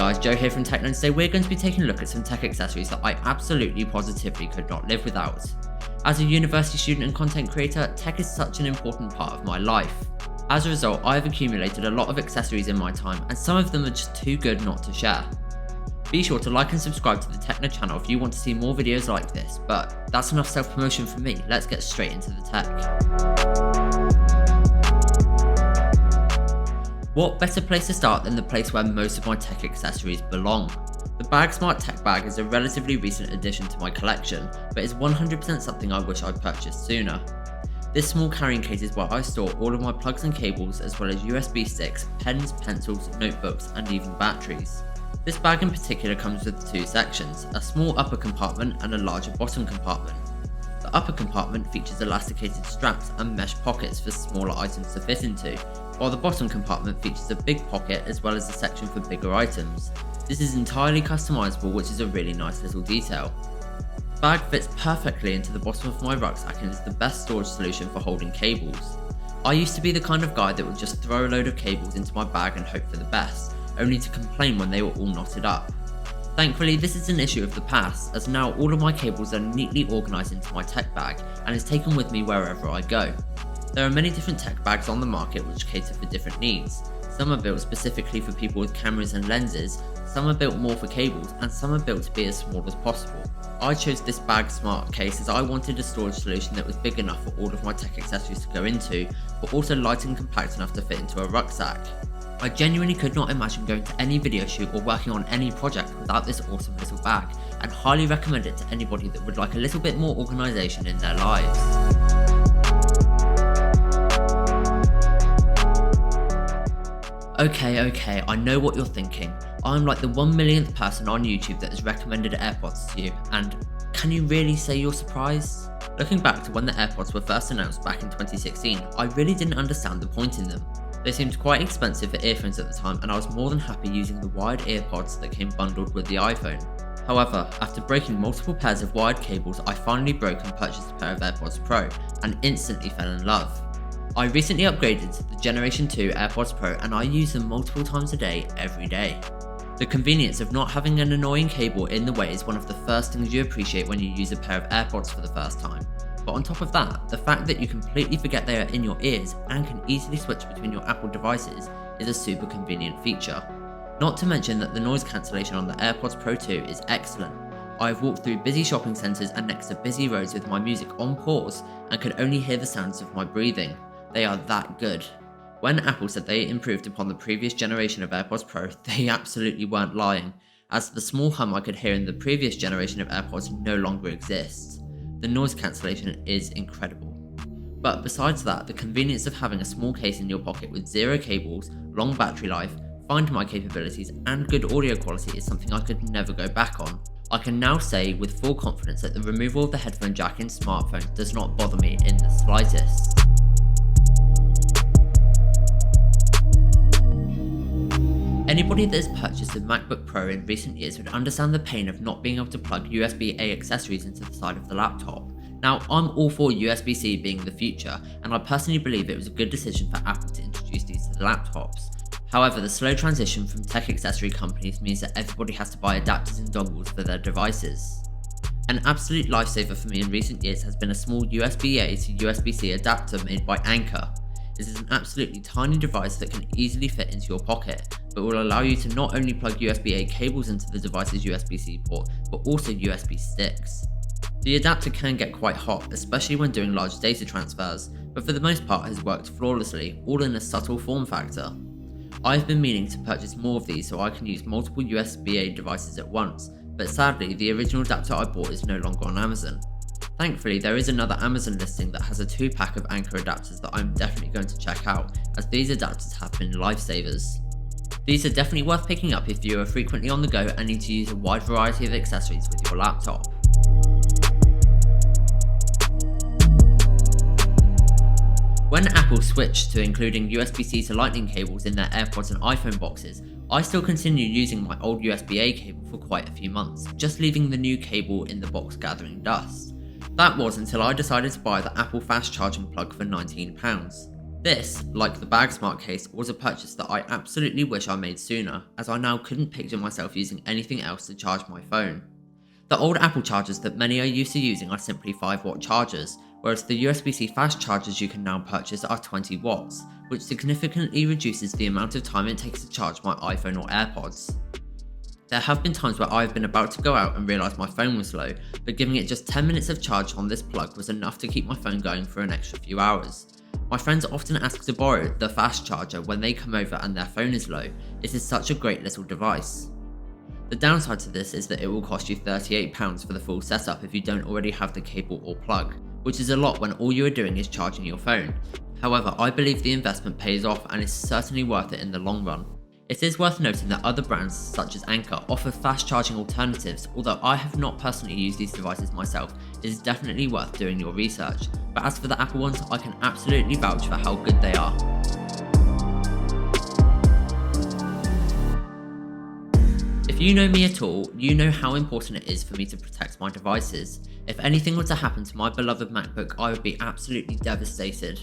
guys, Joe here from TechKnow, and today we're going to be taking a look at some tech accessories that I absolutely positively could not live without. As a university student and content creator, tech is such an important part of my life. As a result, I have accumulated a lot of accessories in my time, and some of them are just too good not to share. Be sure to like and subscribe to the TechKnow channel if you want to see more videos like this, but that's enough self-promotion from me. Let's get straight into the tech. What better place to start than the place where most of my tech accessories belong? The Bagsmart Tech Bag is a relatively recent addition to my collection, but is 100% something I wish I'd purchased sooner. This small carrying case is where I store all of my plugs and cables, as well as USB sticks, pens, pencils, notebooks, and even batteries. This bag in particular comes with two sections, a small upper compartment and a larger bottom compartment. The upper compartment features elasticated straps and mesh pockets for smaller items to fit into, while the bottom compartment features a big pocket as well as a section for bigger items. This is entirely customizable, which is a really nice little detail. The bag fits perfectly into the bottom of my rucksack and is the best storage solution for holding cables. I used to be the kind of guy that would just throw a load of cables into my bag and hope for the best, only to complain when they were all knotted up. Thankfully, this is an issue of the past, as now all of my cables are neatly organised into my tech bag and is taken with me wherever I go. There are many different tech bags on the market which cater for different needs. Some are built specifically for people with cameras and lenses, some are built more for cables, and some are built to be as small as possible. I chose this Bagsmart case as I wanted a storage solution that was big enough for all of my tech accessories to go into, but also light and compact enough to fit into a rucksack. I genuinely could not imagine going to any video shoot or working on any project without this awesome little bag, and highly recommend it to anybody that would like a little bit more organisation in their lives. Okay, I know what you're thinking. I'm like the 1 millionth person on YouTube that has recommended AirPods to you, and can you really say you're surprised? Looking back to when the AirPods were first announced back in 2016, I really didn't understand the point in them. They seemed quite expensive for earphones at the time, and I was more than happy using the wired earpods that came bundled with the iPhone. However, after breaking multiple pairs of wired cables, I finally broke and purchased a pair of AirPods Pro, and instantly fell in love. I recently upgraded to the Generation 2 AirPods Pro, and I use them multiple times a day, every day. The convenience of not having an annoying cable in the way is one of the first things you appreciate when you use a pair of AirPods for the first time. But on top of that, the fact that you completely forget they are in your ears and can easily switch between your Apple devices is a super convenient feature. Not to mention that the noise cancellation on the AirPods Pro 2 is excellent. I have walked through busy shopping centres and next to busy roads with my music on pause and could only hear the sounds of my breathing. They are that good. When Apple said they improved upon the previous generation of AirPods Pro, they absolutely weren't lying, as the small hum I could hear in the previous generation of AirPods no longer exists. The noise cancellation is incredible. But besides that, the convenience of having a small case in your pocket with zero cables, long battery life, Find My capabilities, and good audio quality is something I could never go back on. I can now say with full confidence that the removal of the headphone jack in smartphones does not bother me in the slightest. Anybody that has purchased a MacBook Pro in recent years would understand the pain of not being able to plug USB-A accessories into the side of the laptop. Now, I'm all for USBC being the future, and I personally believe it was a good decision for Apple to introduce these to the laptops. However, the slow transition from tech accessory companies means that everybody has to buy adapters and dongles for their devices. An absolute lifesaver for me in recent years has been a small USB-A to USB-C adapter made by Anker. This is an absolutely tiny device that can easily fit into your pocket, but will allow you to not only plug USB-A cables into the device's USB-C port, but also USB sticks. The adapter can get quite hot, especially when doing large data transfers, but for the most part has worked flawlessly, all in a subtle form factor. I've been meaning to purchase more of these so I can use multiple USB-A devices at once, but sadly the original adapter I bought is no longer on Amazon. Thankfully, there is another Amazon listing that has a 2-pack of Anker adapters that I'm definitely going to check out, as these adapters have been lifesavers. These are definitely worth picking up if you are frequently on the go and need to use a wide variety of accessories with your laptop. When Apple switched to including USB-C to Lightning cables in their AirPods and iPhone boxes, I still continued using my old USB-A cable for quite a few months, just leaving the new cable in the box gathering dust. That was until I decided to buy the Apple fast charging plug for £19. This, like the Bagsmart case, was a purchase that I absolutely wish I made sooner, as I now couldn't picture myself using anything else to charge my phone. The old Apple chargers that many are used to using are simply 5-watt chargers, whereas the USB-C fast chargers you can now purchase are 20 watts, which significantly reduces the amount of time it takes to charge my iPhone or AirPods. There have been times where I've been about to go out and realise my phone was low, but giving it just 10 minutes of charge on this plug was enough to keep my phone going for an extra few hours. My friends often ask to borrow the fast charger when they come over and their phone is low. It is such a great little device. The downside to this is that it will cost you £38 for the full setup if you don't already have the cable or plug, which is a lot when all you are doing is charging your phone. However, I believe the investment pays off and is certainly worth it in the long run. It is worth noting that other brands such as Anker offer fast charging alternatives. Although I have not personally used these devices myself, it is definitely worth doing your research. But as for the Apple ones, I can absolutely vouch for how good they are. If you know me at all, you know how important it is for me to protect my devices. If anything were to happen to my beloved MacBook, I would be absolutely devastated.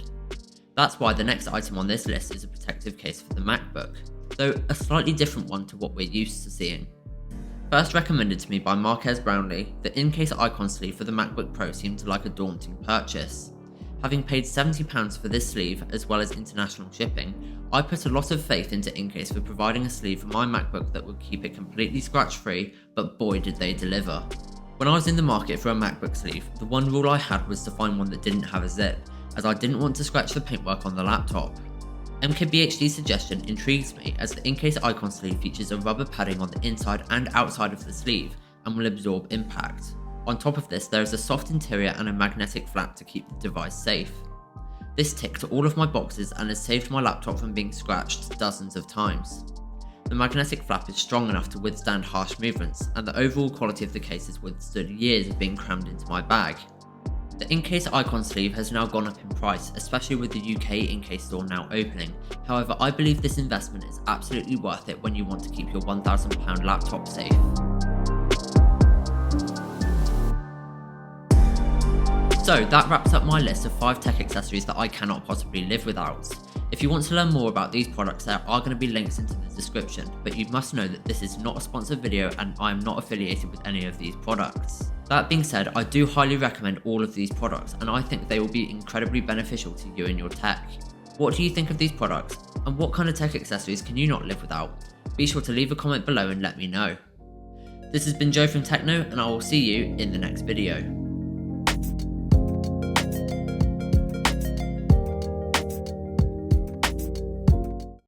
That's why the next item on this list is a protective case for the MacBook, though a slightly different one to what we're used to seeing. First recommended to me by Marques Brownlee, the Incase icon sleeve for the MacBook Pro seemed like a daunting purchase. Having paid £70 for this sleeve as well as international shipping, I put a lot of faith into Incase for providing a sleeve for my MacBook that would keep it completely scratch free, but boy did they deliver. When I was in the market for a MacBook sleeve, the one rule I had was to find one that didn't have a zip, as I didn't want to scratch the paintwork on the laptop. MKBHD's suggestion intrigues me, as the Incase icon sleeve features a rubber padding on the inside and outside of the sleeve and will absorb impact. On top of this, there is a soft interior and a magnetic flap to keep the device safe. This ticked all of my boxes and has saved my laptop from being scratched dozens of times. The magnetic flap is strong enough to withstand harsh movements, and the overall quality of the case has withstood years of being crammed into my bag. The Incase icon sleeve has now gone up in price, especially with the UK Incase store now opening. However, I believe this investment is absolutely worth it when you want to keep your £1,000 laptop safe. So that wraps up my list of 5 tech accessories that I cannot possibly live without. If you want to learn more about these products, there are going to be links into the description, but you must know that this is not a sponsored video and I am not affiliated with any of these products. That being said, I do highly recommend all of these products and I think they will be incredibly beneficial to you and your tech. What do you think of these products, and what kind of tech accessories can you not live without? Be sure to leave a comment below and let me know. This has been Joe from TechKnow, and I will see you in the next video.